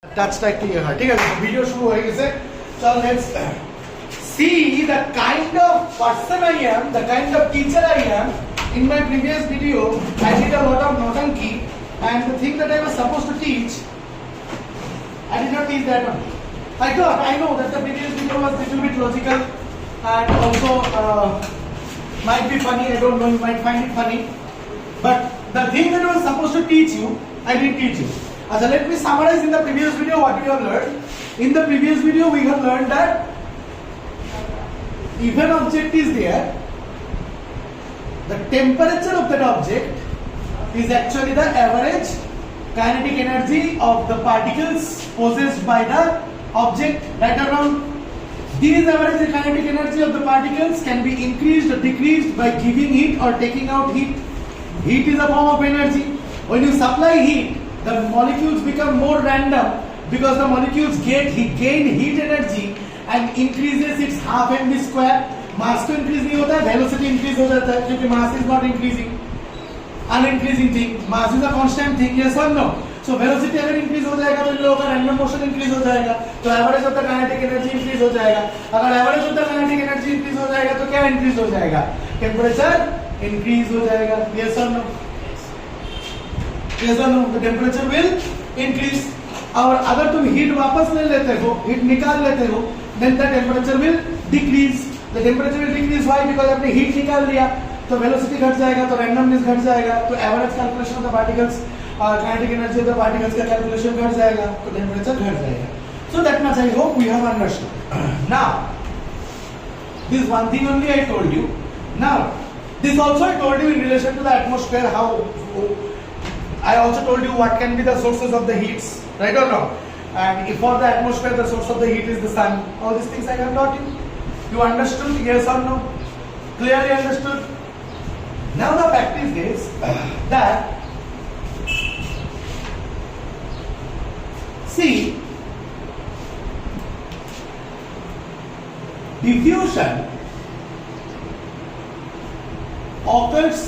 টাচটা একটু ইয়ে হয়, ঠিক আছে? ভিডিও শুরু হয়ে গেছে। So let's see the kind of person I am, the kind of teacher I am. In my previous video, I did a lot of notanki, and the thing that I was supposed to teach, I did not teach that one. I know that the previous video was a little bit logical and also might be funny. I don't know, you might find it funny. But the thing that I was supposed to teach you, I didn't teach you. So let me summarize in the previous video what we have learned. In the previous video, we have learned that if an object is there, the temperature of that object is actually the average kinetic energy of the particles possessed by the object, right or wrong? These average kinetic energy of the particles can be increased or decreased by giving heat or taking out heat. Heat is a form of energy. When you supply heat, the molecules become more random because the molecules gain heat energy and increases its half mv square. Mass तो increase नहीं होता है, velocity increase हो जाता है क्योंकि mass is not increasing, unincreasing thing. Mass is a constant thing, yes or no? So velocity अगर increase हो जाएगा तो इन लोगों का random motion increase हो जाएगा, तो average of the kinetic energy increase हो जाएगा. अगर average of the kinetic energy increase हो जाएगा तो क्या increase हो जाएगा? Temperature increase हो जाएगा, yes or no? Yes or no? The temperature will increase. और अगर तुम heat वापस ले लेते हो, heat निकाल लेते हो, then the temperature will decrease. The temperature will decrease. Why? Because आपने heat निकाल लिया, तो velocity घट जाएगा, तो randomness घट जाएगा, तो average calculation of the particles, kinetic energy of the particles का calculation घट जाएगा, तो temperature घट जाएगा. So that much I hope we have understood. Now, this one thing only I told you. Now, this also I told you in relation to the atmosphere. How I also told you what can be the sources of the heats, right or wrong? And if for the atmosphere the source of the heat is the sun, all these things I have taught you. You understood? Yes or no? Clearly understood? Now the fact is this, that see, diffusion occurs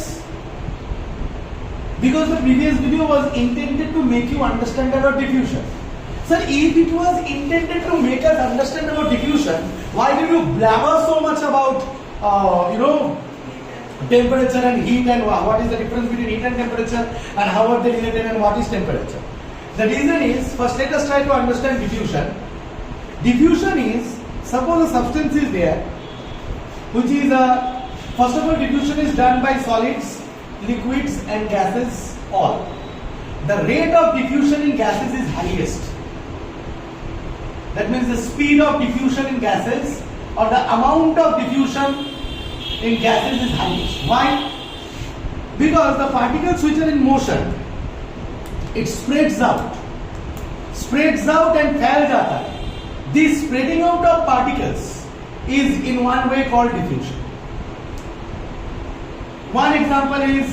because the previous video was intended to make you understand about diffusion. Sir, if it was intended to make us understand about diffusion, why did you blabber so much about, temperature and heat and what is the difference between heat and temperature and how are they related and what is temperature? The reason is, first let us try to understand diffusion. Diffusion is, suppose a substance is there, which is first of all, diffusion is done by solids, liquids and gases all. The rate of diffusion in gases is highest. That means the speed of diffusion in gases or the amount of diffusion in gases is highest. Why? Because the particles which are in motion, it spreads out and फैल जाता है. This spreading out of particles is in one way called diffusion. One example is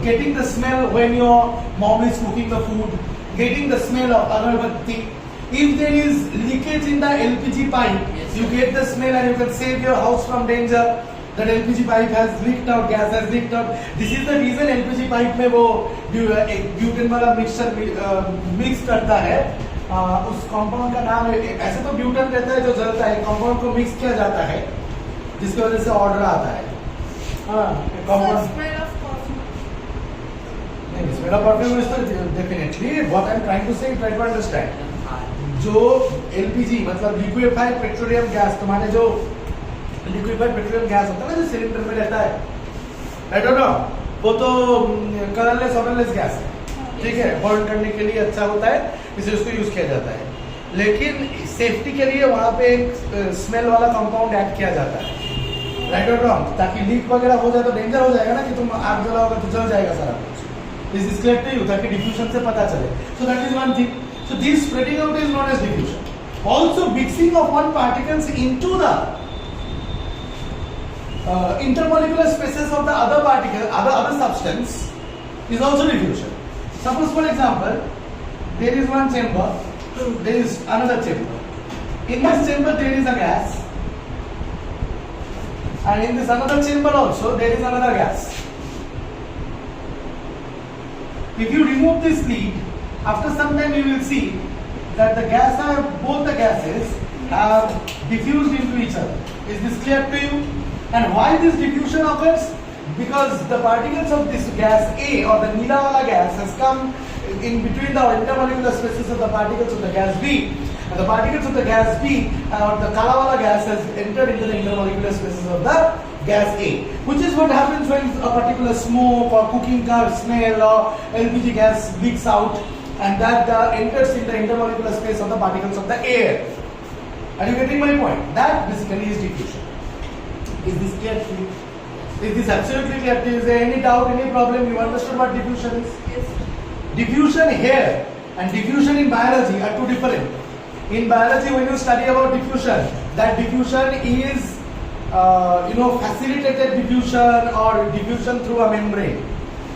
getting the smell when your mom is cooking the food, getting the smell of agarbatti. If there is leakage in the LPG pipe, yes, you get the smell and you can save your house from danger. That LPG pipe has leaked out, gas has leaked out. This is the reason LPG pipe में वो butane वाला mixture mix करता है. उस compound का नाम है, ऐसे तो ब्यूटेन रहता है जो जलता है, कंपाउंड को मिक्स किया जाता है जिसकी वजह से ऑर्डर आता है. Smell of perfume. Smell of perfume is definitely what I am trying to say. Try to understand. जो LPG मतलब liquefied petroleum gas, तुम्हारे जो liquefied petroleum gas होता है ना जो सिलेंडर में रहता है, right or no? वो तो कलरलेस ऑर्डरलेस गैस है, ठीक है, बर्न करने के लिए अच्छा होता है, इसलिए उसको यूज किया जाता है. लेकिन सेफ्टी के लिए वहाँ पे एक स्मेल वाला कंपाउंड ऐड किया जाता है, राइट और रॉन्ग, ताकि लीक वगैरह हो जाए तो डेंजर हो जाएगा ना कि तुम आग जलाओगे तो जल जाएगा सारा कुछ. This is clear to you, ताकि डिफ्यूजन से पता चले. So that is one thing. So this spreading out is known as diffusion. Also mixing of one particles into the intermolecular spaces of the other particle, other substance is also diffusion. Suppose for example, there is one chamber, there is another chamber. In this chamber there is a gas, and in this another chamber also there is another gas. If you remove this lead, after some time you will see that both the gases have diffused into each other. Is this clear to you? And why this diffusion occurs? Because the particles of this gas A or the Nila wala gas has come in between the intermolecular spaces of the particles of the gas B, and the particles of the gas B or the Kala wala gas has entered into the intermolecular spaces of the gas A, which is what happens when a particular smoke or cooking gas smell or LPG gas leaks out, and that enters in the intermolecular space of the particles of the air. Are you getting my point? That basically is diffusion. Is this clear to you? Is this absolutely clear to you? Is there any doubt, any problem? You understood what diffusion is? Yes. Diffusion here and diffusion in biology are two different. In biology, when you study about diffusion, that diffusion is facilitated diffusion or diffusion through a membrane.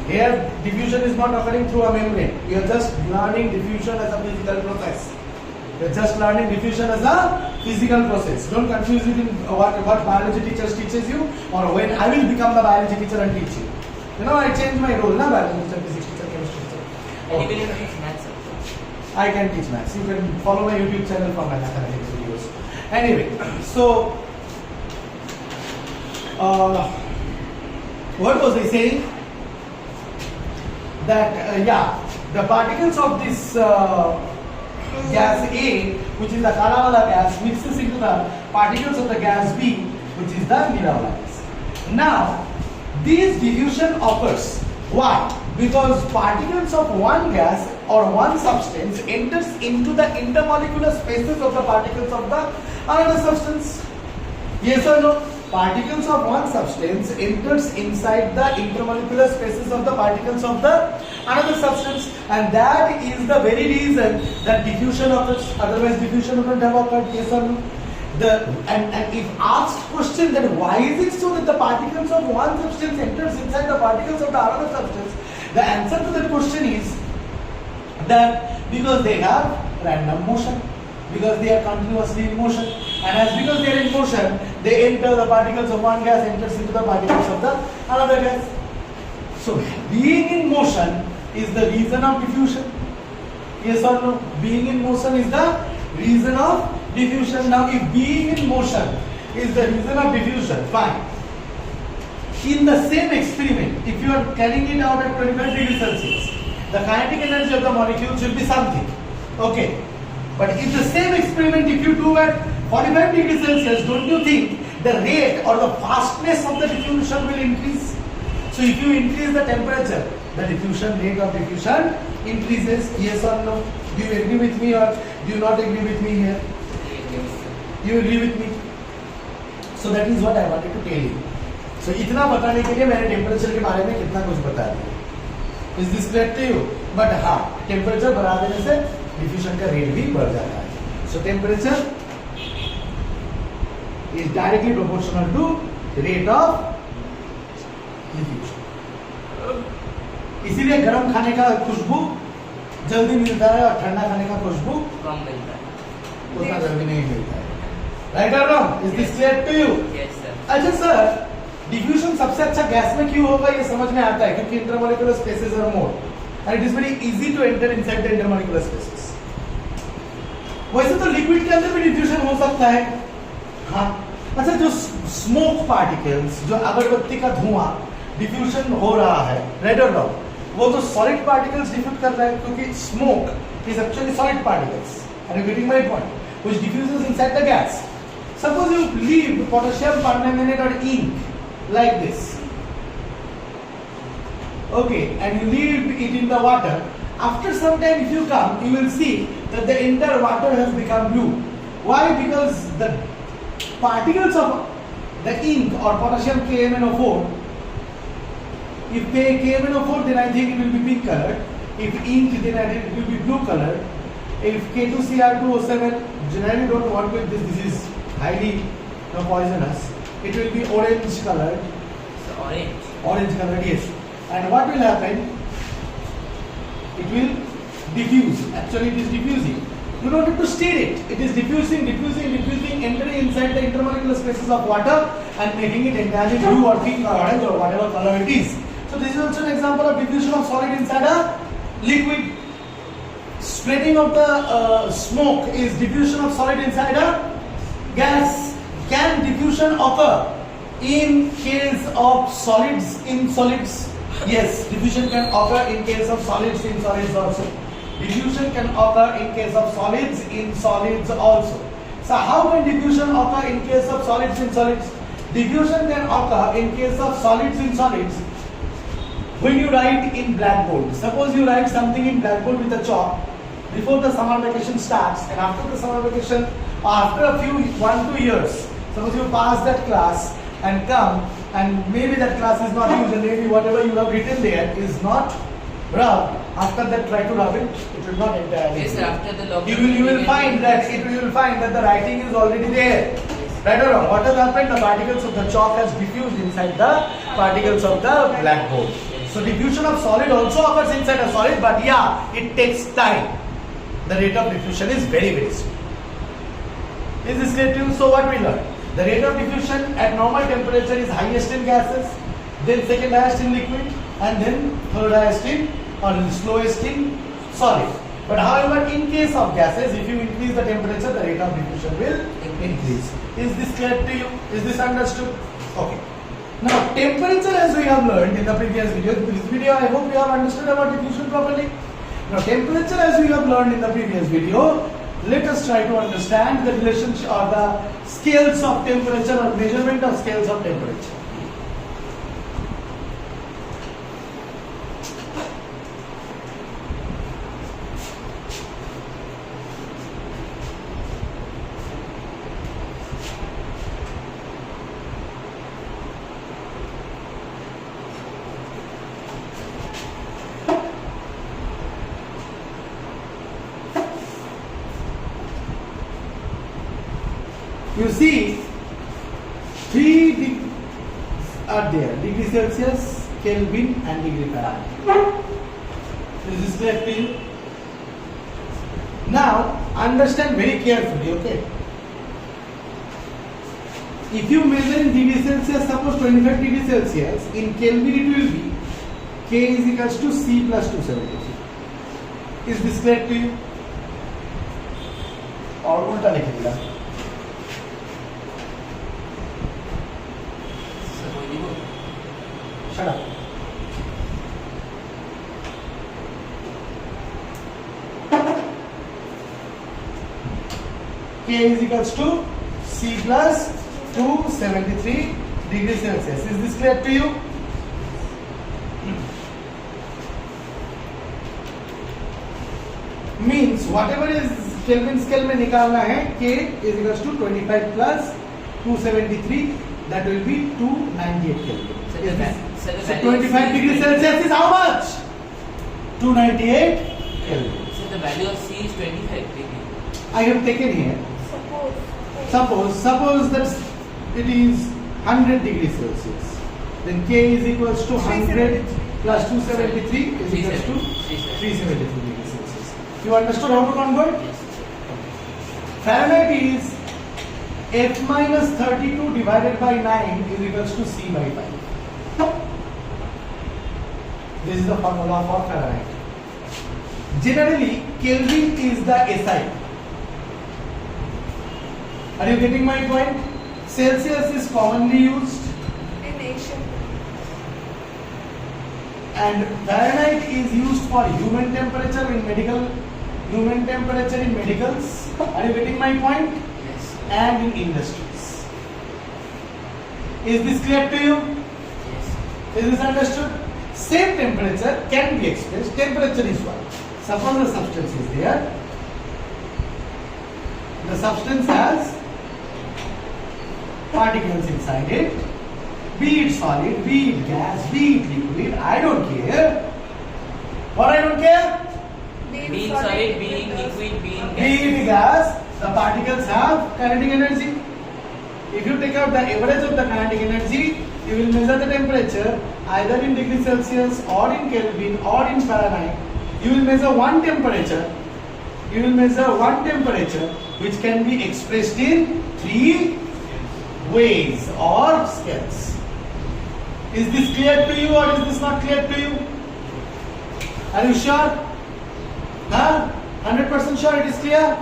Here, diffusion is not occurring through a membrane. You are just learning diffusion as a physical process. You are just learning diffusion as a physical process. Don't confuse it in what biology teachers teaches you, or when I will become the biology teacher and teach you. You know, I changed my role, biology teacher, physics teacher, chemistry teacher. And even if it's maths also. I can teach maths. You can follow my YouTube channel for my mathematics videos. Anyway, so what was I saying? That the particles of this gas A, which is the Kala wala gas, mixes into the particles of the gas B, which is the Nila wala gas. Now, this diffusion occurs. Why? Because particles of one gas or one substance enters into the intermolecular spaces of the particles of the another substance. Yes or no? Particles of one substance enters inside the intermolecular spaces of the particles of the another substance, and that is the very reason that diffusion occurs. Otherwise, diffusion wouldn't have occurred. Yes or no? And if asked question, then why is it so that the particles of one substance enters inside the particles of the other substance? The answer to that question is that because they have random motion, because they are continuously in motion, and because they are in motion, they enter the particles of one gas enters into the particles of the another gas. So being in motion is the reason of diffusion. Yes or no? Being in motion is the reason of diffusion. Now, if being in motion is the reason of diffusion, fine. In the same experiment, if you are carrying it out at 25 degrees Celsius, the kinetic energy of the molecules will be something. Okay. But if the same experiment, if you do at 45 degrees Celsius, don't you think the rate or the fastness of the diffusion will increase? So if you increase the temperature, the diffusion rate of diffusion increases. Yes or no? Do you agree with me or do you not agree with me here? You agree with me? So that is what I wanted to tell you. So इतना बताने के लिए मैंने temperature के बारे में कितना कुछ बता दिया. Is this clear to you? But हाँ, टेम्परेचर बढ़ा देने से डिफ्यूजन का रेट भी बढ़ जाता है. So temperature is directly proportional to rate of diffusion. इसीलिए गर्म खाने का खुशबू जल्दी मिलता है और ठंडा खाने का खुशबू कम मिलता है. उतना जल्दी नहीं मिलता है. Right or wrong? Is this clear to you? Yes sir. अच्छा सर, डिफ्यूजन सबसे अच्छा गैस में क्यों होगा ये समझ में आता है क्योंकि intermolecular spaces are more and it is very easy to enter inside the intermolecular spaces. वैसे तो लिक्विड के अंदर भी डिफ्यूजन हो सकता है. हाँ. अच्छा, जो स्मोक पार्टिकल्स, जो अगरबत्ती का धुआं डिफ्यूजन हो रहा है, राइट और रॉन्ग, वो तो सॉलिड पार्टिकल्स डिफ्यूज कर रहा है क्योंकि smoke is actually solid particles. Are you getting my point? Which diffuses inside the gas. Suppose you leave potassium permanganate or ink like this, okay, and you leave it in the water. After some time, if you come, you will see that the entire water has become blue. Why? Because the particles of the ink or potassium KMnO4, if they KMnO4, then I think it will be pink colored. If ink, then I think it will be blue colored. If K2Cr2O7, generally don't work with this. This is highly poisonous. It will be orange colored. So orange. Orange colored, yes. And what will happen? It will diffuse. Actually, it is diffusing. You don't have to stir it. It is diffusing, entering inside the intermolecular spaces of water and making it entirely blue or pink or orange or whatever color it is. So this is also an example of diffusion of solid inside a liquid. Spreading of the smoke is diffusion of solid inside a gas. Can diffusion occur in case of solids in solids? Yes, diffusion can occur in case of solids in solids also. Diffusion can occur in case of solids in solids also. So how can diffusion occur in case of solids in solids? Diffusion can occur in case of solids in solids when you write in blackboard. Suppose you write something in blackboard with a chalk before the summer vacation starts, and after the summer vacation, after a few 1-2 years, suppose you pass that class and come, and maybe that class is not used, and maybe whatever you have written there is not rubbed. After that, try to rub it. It will not entirely. Yes, sir. After the lockdown, You will find that the writing is already there. Right or wrong? What has happened? The particles of the chalk has diffused inside the particles of the blackboard. So diffusion of solid also occurs inside a solid, but yeah, it takes time. The rate of diffusion is very, very slow. Is this clear to you? So what we learned? The rate of diffusion at normal temperature is highest in gases, then second highest in liquid, and then third highest in or slowest in solid. But however, in case of gases, if you increase the temperature, the rate of diffusion will increase. Is this clear to you? Is this understood? Okay. Now, temperature, as we have learned in the previous video, this video I hope you have understood about diffusion properly. Now, temperature, as we have learned in the previous video, let us try to understand the relationship or the scales of temperature or measurement of scales of temperature. You see, three are there: degree Celsius, Kelvin, and degree Fahrenheit. Is this clear to you? Now, understand very carefully, okay? If you measure in degree Celsius, suppose 25 degree Celsius, in Kelvin it will be K is equals to C plus 273. Is this clear to you? और उल्टा लिख दिया. Shut up. K is equals to C plus 273 degrees Celsius. Is this clear to you? Means whatever is Kelvin scale में निकालना है, K is equals to 25 plus 273, that will be 298 Kelvin. So 25 degrees Celsius is how much? 298 Kelvin. So the value of C is 25 degree. I have taken here. Suppose that it is 100 degrees Celsius. Then K is equals to 100 plus 273 is equals to 373 degrees Celsius. You understood how to convert? Yes. Fahrenheit is F minus 32 divided by 9 is equals to C by 5. This is the formula for Fahrenheit. Generally, Kelvin is the SI. Are you getting my point? Celsius is commonly used, in Asian. and Fahrenheit is used for human temperature in medicals. Are you getting my point? Yes. And in industries. Is this clear to you? Yes. Is this understood? Same temperature can be expressed. Temperature is what? Suppose the substance is there. The substance has particles inside it. Be it solid, be it gas, be it liquid. I don't care. What I don't care? Being solid, being liquid, being Be it gas. gas, the particles have kinetic energy. If you take out the average of the kinetic energy, you will measure the temperature either in degree Celsius or in Kelvin or in Fahrenheit. You will measure one temperature. You will measure one temperature which can be expressed in three ways or scales. Is this clear to you or is this not clear to you? Are you sure? Huh? 100% sure it is clear?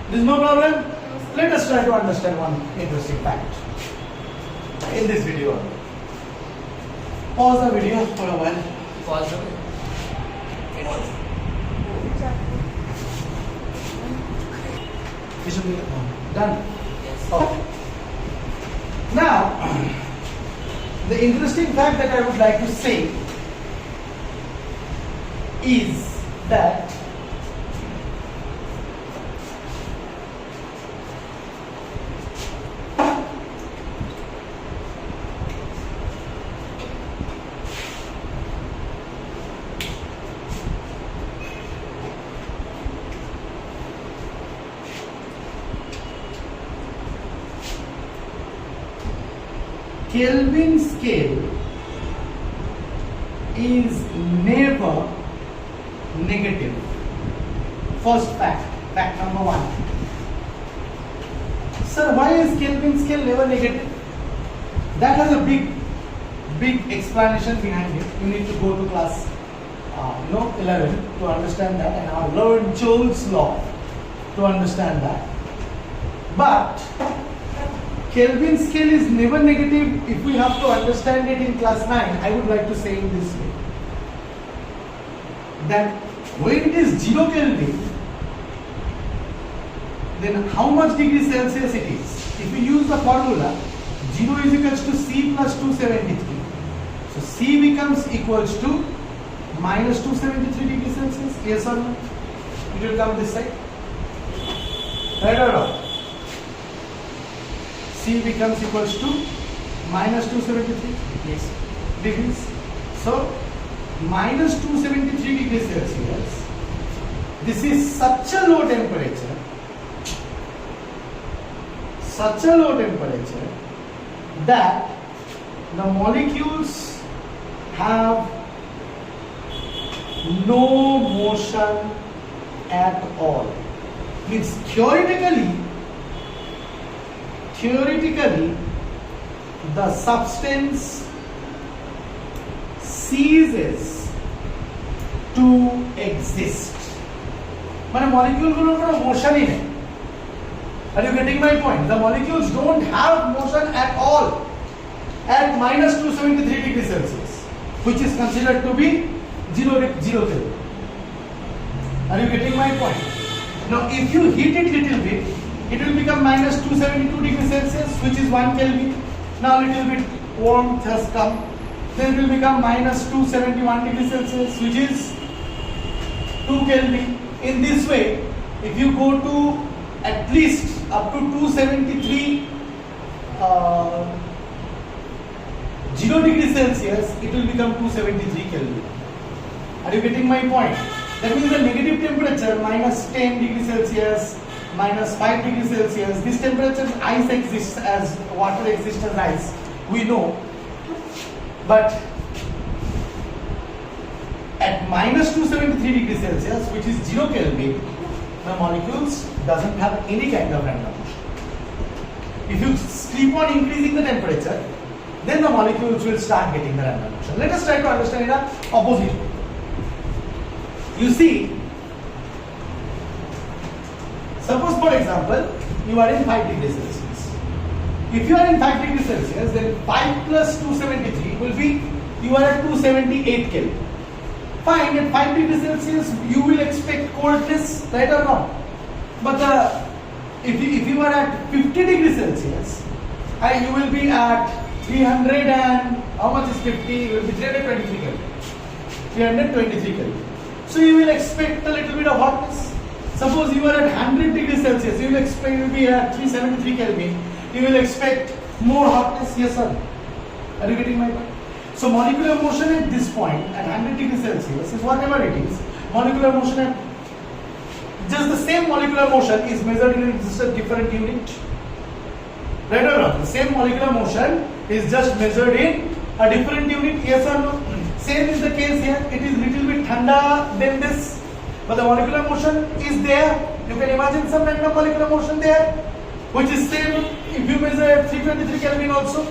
There is no problem? Let us try to understand one interesting fact in this video. Pause the video for a while. Pause. This should be done. Yes. Okay. Now, the interesting fact that I would like to say is that Kelvin scale is never negative. First fact number one. Sir, why is Kelvin scale never negative? That has a big explanation behind it. You need to go to class 11 to understand that, and I'll learn Joule's law to understand that. But Kelvin scale is never negative. If we have to understand it in class 9, I would like to say in this way, that when it is 0 Kelvin, then how much degree Celsius it is? If we use the formula, 0 is equals to C plus 273. So C becomes equals to minus 273 degrees Celsius. Yes or no? It will come this side. Right or wrong? C becomes equals to minus 273 Yes. degrees. So minus 273 degrees Celsius. This is such a low temperature. That the molecules have no motion at all. Means theoretically the substance ceases to exist. মানে moleculeগুলোর কোনো মোশনই নেই. Are you getting my point? The molecules don't have motion at all at minus 273 degrees Celsius, which is considered to be 0 Kelvin. Are you getting my point? Now, if you heat it little bit, it will become minus 272 degrees Celsius, which is 1 Kelvin. Now, little bit warmth has come. Then it will become minus 271 degrees Celsius, which is 2 Kelvin. In this way, if you go to at least up to 273 0 degrees Celsius, it will become 273 Kelvin. Are you getting my point? That means the negative temperature, minus 10 degrees Celsius, minus 5 degrees Celsius, this temperature ice exists as water exists as ice, we know. But at minus 273 degrees Celsius, which is 0 Kelvin, the molecules doesn't have any kind of random motion. If you keep on increasing the temperature, then the molecules will start getting the random motion. Let us try to understand it opposite. You see, suppose for example, you are in 5 degrees Celsius. If you are in 5 degrees Celsius, then 5 plus 273 will be, you are at 278 Kelvin. Fine, at 5 degrees Celsius, you will expect coldness, right or wrong? But if you are at 50 degrees Celsius, you will be at 300 and, how much is 50? It will be 323 Kelvin. 323 Kelvin. So you will expect a little bit of hotness. Suppose you are at 100 degrees Celsius, you will expect you will be at 373 Kelvin. You will expect more hotness, yes sir. Are you getting my point? So molecular motion at this point, at 100 degrees Celsius, is whatever it is. Molecular motion at just the same molecular motion is measured in just a different unit. Right or wrong? The same molecular motion is just measured in a different unit, yes or no? Same is the case here. It is little bit thanda than this, but the molecular motion is there. You can imagine some random molecular motion there, which is same if you measure at 323 Kelvin also.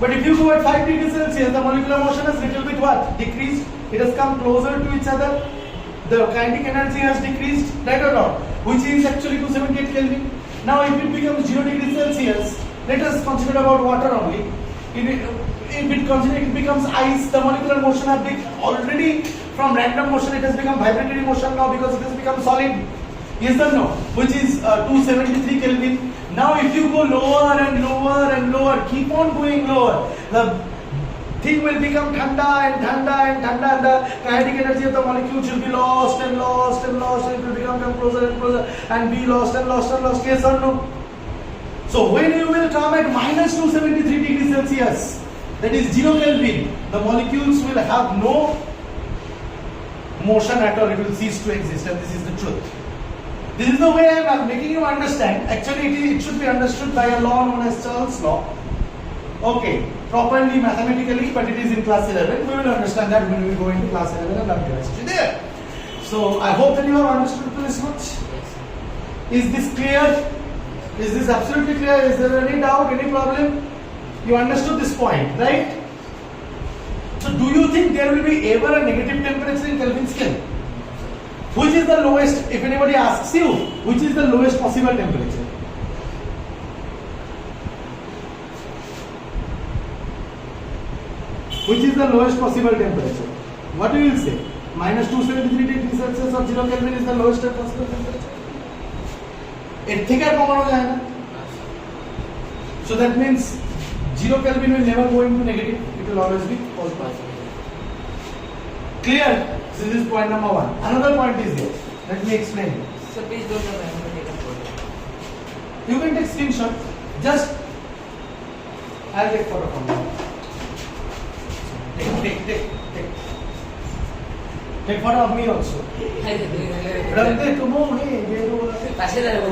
But if you go at 5 degrees Celsius, the molecular motion has little bit what? Decreased. It has come closer to each other. the kinetic energy has decreased, right or not? Which is actually 278 Kelvin. Now if it becomes 0 degrees Celsius, let us consider about water only. It becomes ice, the molecular motion has been already from random motion, it has become vibratory motion now because it has become solid. Yes or no? Which is 273 Kelvin. Now if you go lower and lower and lower, keep on going lower, the thing will become thanda and thanda and thanda, and the kinetic energy of the molecule will be lost and lost and lost, and it will become closer and closer and be lost and lost and lost. Yes or no? So when you will come at minus 273 degrees Celsius, that is 0 Kelvin, the molecules will have no motion at all, it will cease to exist, and this is the truth. This is the way I am making you understand. Actually it should be understood by a law known as Charles' law. Okay, properly mathematically, but it is in class 11. We will understand that when we go into class 11 and learn chemistry there. So I hope that you have understood this much. Yes. Is this clear? Is this absolutely clear? Is there any doubt, any problem? You understood this point, right? So do you think there will be ever a negative temperature in Kelvin scale? Which is the lowest, if anybody asks you, which is the lowest possible temperature? Which is the lowest possible temperature? What do you say? Minus 273 degrees Celsius or 0 Kelvin is the lowest possible temperature? It thicker common ho jayega. So that means 0 Kelvin will never go into negative, it will always be positive. Clear? This is point number 1. Another point is here. Let me explain. So please don't have any taken photo. You can take screenshot. Just I'll take photo from you. Take photo of me also. Rang de tumo hey yeru. পাশে দাঁড়াবো।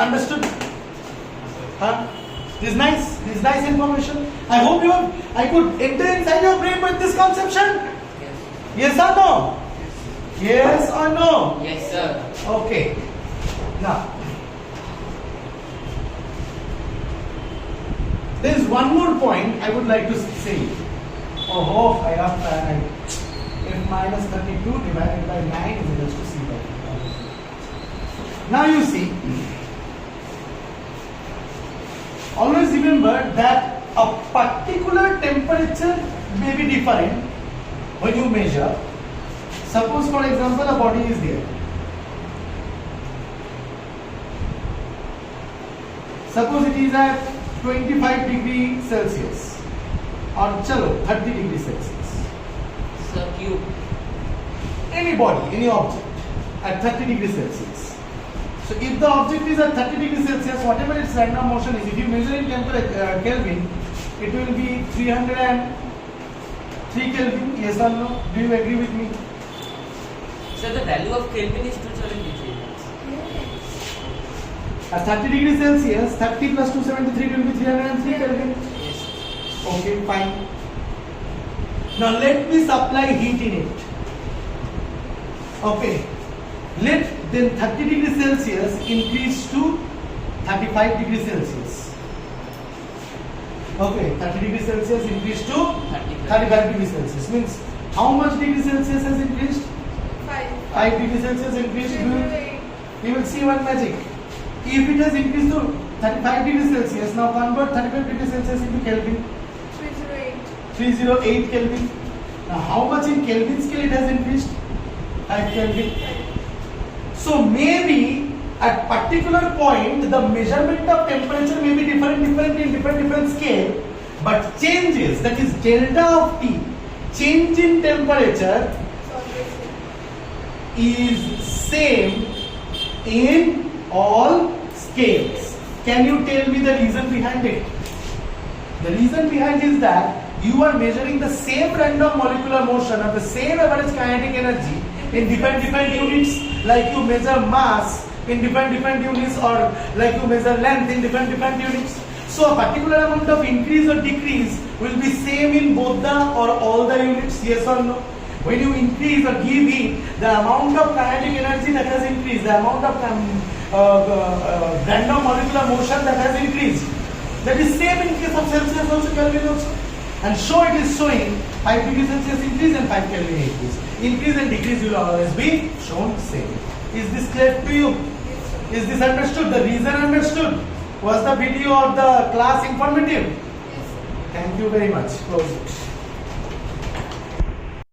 Understood? Huh? This is nice. This is nice information. I hope I could enter inside your brain with this conception. Yes or no? Yes or no? Yes, sir. Okay. Now, there is one more point I would like to say. Oh, I have f minus 32 divided by 9 is equal to c by 2. Now you see, always remember that a particular temperature may be different when you measure. Suppose for example a body is there. Suppose it is at 25 degree Celsius or chalo 30 degree Celsius. Sir, cube. Any body, any object at 30 degree Celsius. So if the object is at 30 degree Celsius, whatever its random motion is, if you measure in Kelvin, it will be 303 Kelvin. Yes or no? Do you agree with me? Sir, the value of Kelvin is 273. At 30 degrees Celsius, 30 plus 273 will be 303 Kelvin. Yes. Okay, fine. Now let me supply heat in it. Okay. Let then 30 degrees Celsius increase to 35 degrees Celsius. Okay, 30 degrees Celsius increase to 35 degrees Celsius. Means how much degrees Celsius has increased? 5 degrees Celsius increased. You will see one magic. If it has increased to 35 degrees Celsius, now convert 35 degrees Celsius into Kelvin. 308 Kelvin. Now how much in Kelvin scale it has increased? 5 Kelvin. So maybe at particular point the measurement of temperature may be different in different scale, but changes, that is delta of T, change in temperature is same in all scales. Can you tell me the reason behind it? The reason behind is that you are measuring the same random molecular motion of the same average kinetic energy in different units, like you measure mass in different units, or like you measure length in different units. So a particular amount of increase or decrease will be same in both the or all the units. Yes or no? When you increase or give heat, the amount of kinetic energy that has increased, the amount of random molecular motion that has increased, that is same in case of Celsius also, Kelvin also. and show it is showing 5 degrees Celsius increase and 5 Kelvin increase. Increase and decrease will always be shown same. Is this clear to you? Is this understood? The reason understood? Was the video of the class informative? Thank you very much. Close it.